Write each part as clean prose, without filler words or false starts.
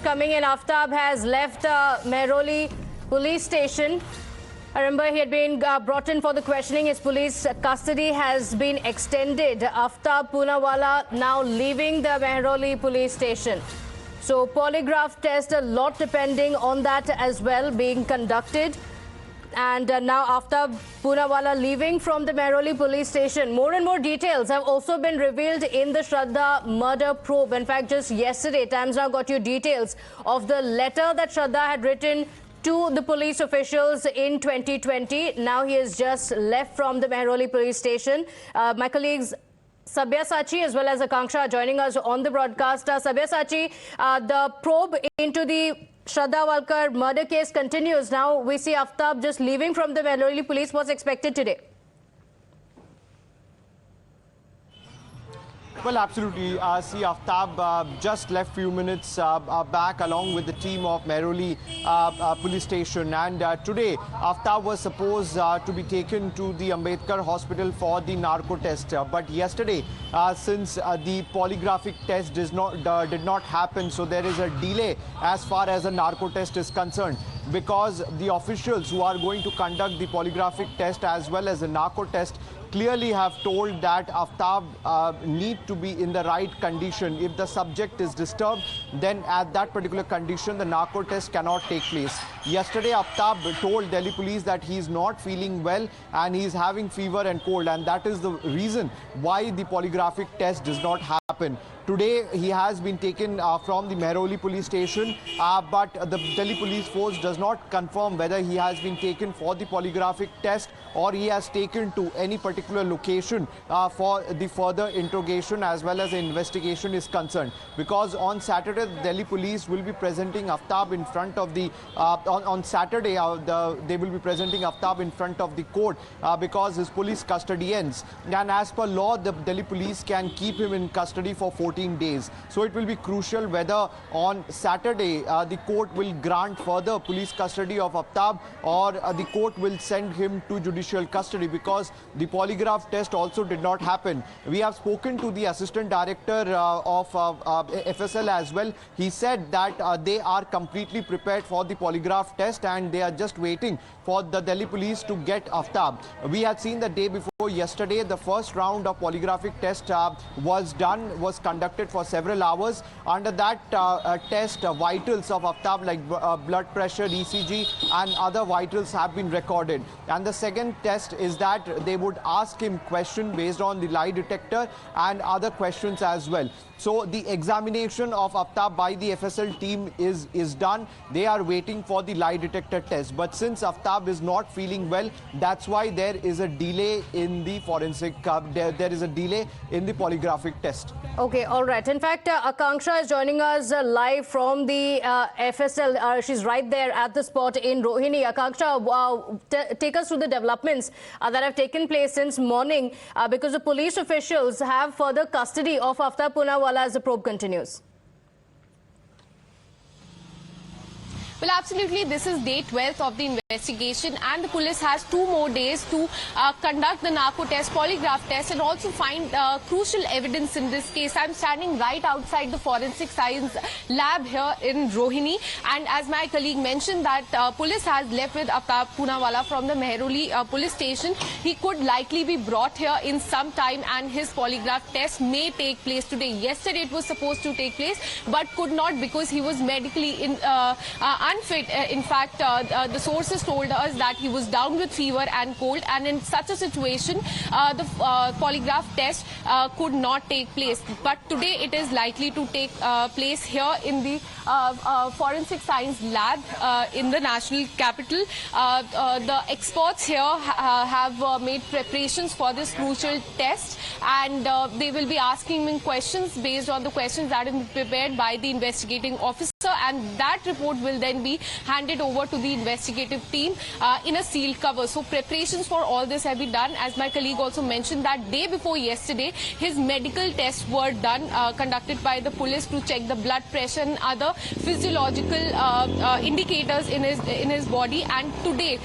coming in. Aaftab has left Mehrauli police station. I remember he had been brought in for the questioning. His police custody has been extended. Aaftab Poonawalla now leaving the Mehrauli police station. So polygraph test, a lot depending on that as well, being conducted. And now Aaftab Poonawalla leaving from the Mehrauli police station. More and more details have also been revealed in the Shraddha murder probe. In fact, just yesterday, Times Now got you details of the letter that Shraddha had written to the police officials in 2020. Now he has just left from the Mehrauli police station. My colleagues Sabyasachi as well as Akanksha are joining us on the broadcast. Sabyasachi, the probe into the Shraddha Walkar murder case continues. Now we see Aaftab just leaving from the Mehrauli police. What's expected today? Well, absolutely. See, Aaftab just left few minutes back along with the team of Mehrauli police station. And today, Aaftab was supposed to be taken to the Ambedkar hospital for the narco test. But yesterday, since the polygraphic test did not happen, so there is a delay as far as the narco test is concerned. Because the officials who are going to conduct the polygraphic test as well as the narco test clearly have told that Aaftab need to be in the right condition. If the subject is disturbed, then at that particular condition, the narco test cannot take place. Yesterday, Aaftab told Delhi police that he is not feeling well and he is having fever and cold, and that is the reason why the polygraphic test does not happen. Today, he has been taken from the Mehrauli police station, but the Delhi police force does not confirm whether he has been taken for the polygraphic test or he has taken to any particular location for the further interrogation as well as the investigation is concerned. Because on Saturday, the Delhi police will be presenting Aaftab in front of the on Saturday they will be presenting Aaftab in front of the court because his police custody ends. And as per law, the Delhi police can keep him in custody for 14 days. So it will be crucial whether on Saturday the court will grant further police custody of Aaftab or the court will send him to judicial custody, because the polygraph test also did not happen. We have spoken to the assistant director of FSL as well. He said that they are completely prepared for the polygraph test and they are just waiting for the Delhi police to get Aaftab. We had seen the day before yesterday, the first round of polygraphic test was conducted for several hours. Under that test, vitals of Aaftab like blood pressure, ECG and other vitals have been recorded. And the second test is that they would ask him questions based on the lie detector and other questions as well. So the examination of Aaftab by the FSL team is done. They are waiting for the lie detector test. But since Aaftab is not feeling well, that's why there is a delay in the forensic, there is a delay in the polygraphic test. Okay, all right. In fact, Akanksha is joining us live from the FSL. She's right there at the spot in Rohini. Akanksha, take us through the developments that have taken place since morning because the police officials have further custody of Aaftab Poonawalla as the probe continues. Well, absolutely. This is day 12th of the investigation and the police has 2 more days to conduct the narco test, polygraph test and also find crucial evidence in this case. I'm standing right outside the forensic science lab here in Rohini, and as my colleague mentioned that police has left with Aaftab Poonawalla from the Mehrauli police station. He could likely be brought here in some time and his polygraph test may take place today. Yesterday it was supposed to take place but could not because he was medically unfit. In fact, the sources told us that he was down with fever and cold, and in such a situation, the polygraph test could not take place. But today it is likely to take place here in the forensic science lab in the national capital. The experts here have made preparations for this crucial test, and they will be asking him questions based on the questions that have been prepared by the investigating officer, and that report will then be handed over to the investigative team in a sealed cover. So preparations for all this have been done. As my colleague also mentioned, that day before yesterday, his medical tests were done, conducted by the police to check the blood pressure and other physiological indicators in his body. And today,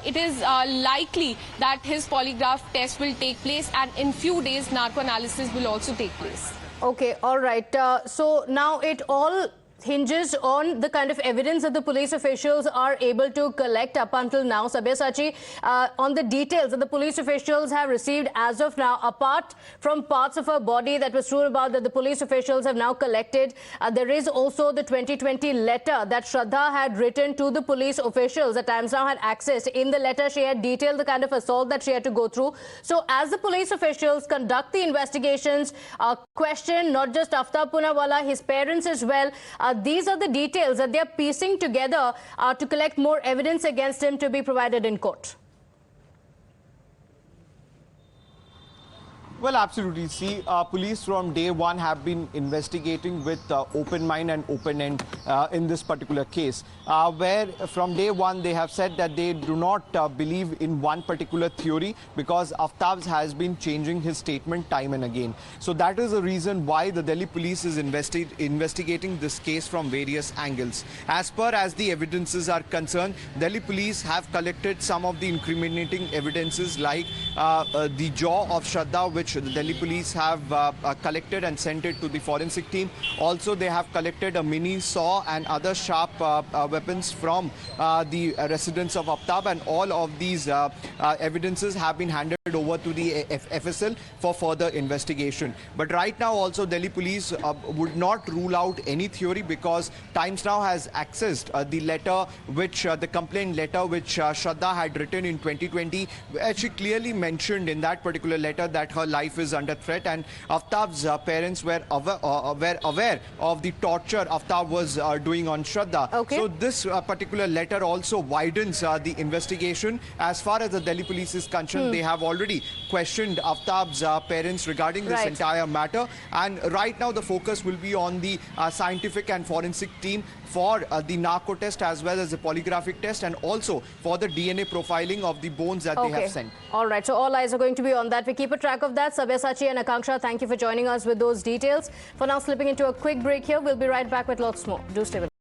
it is likely that his polygraph test will take place, and in few days, narco analysis will also take place. Okay, all right. So now it all hinges on the kind of evidence that the police officials are able to collect up until now. Sabyasachi, on the details that the police officials have received as of now, apart from parts of her body that was true about that the police officials have now collected, there is also the 2020 letter that Shraddha had written to the police officials that Times Now had accessed. In the letter, she had detailed the kind of assault that she had to go through. So as the police officials conduct the investigations, question not just Aaftab Poonawalla, his parents as well, these are the details that they are piecing together to collect more evidence against him to be provided in court. Well, absolutely. See, police from day one have been investigating with open mind and open end in this particular case, where from day one they have said that they do not believe in one particular theory because Aaftab has been changing his statement time and again. So that is the reason why the Delhi police is investigating this case from various angles. As per as the evidences are concerned, Delhi police have collected some of the incriminating evidences like the jaw of Shraddha, which the Delhi police have collected and sent it to the forensic team. Also, they have collected a mini saw and other sharp weapons from the residence of Aaftab, and all of these evidences have been handed over to the FSL for further investigation. But right now also Delhi police would not rule out any theory because Times Now has accessed the letter which the complaint letter which Shraddha had written in 2020. She clearly mentioned in that particular letter that her life is under threat, and Aaftab's parents were aware of the torture Aaftab was doing on Shraddha. Okay. So this particular letter also widens the investigation. As far as the Delhi police is concerned, they have already questioned Aaftab's parents regarding this entire matter, and right now the focus will be on the scientific and forensic team for the narco test as well as the polygraphic test, and also for the DNA profiling of the bones that they have sent. All right, so all eyes are going to be on that. We keep a track of that. Sabyasachi and Akanksha, thank you for joining us with those details. For now, slipping into a quick break here. We'll be right back with lots more. Do stay with us.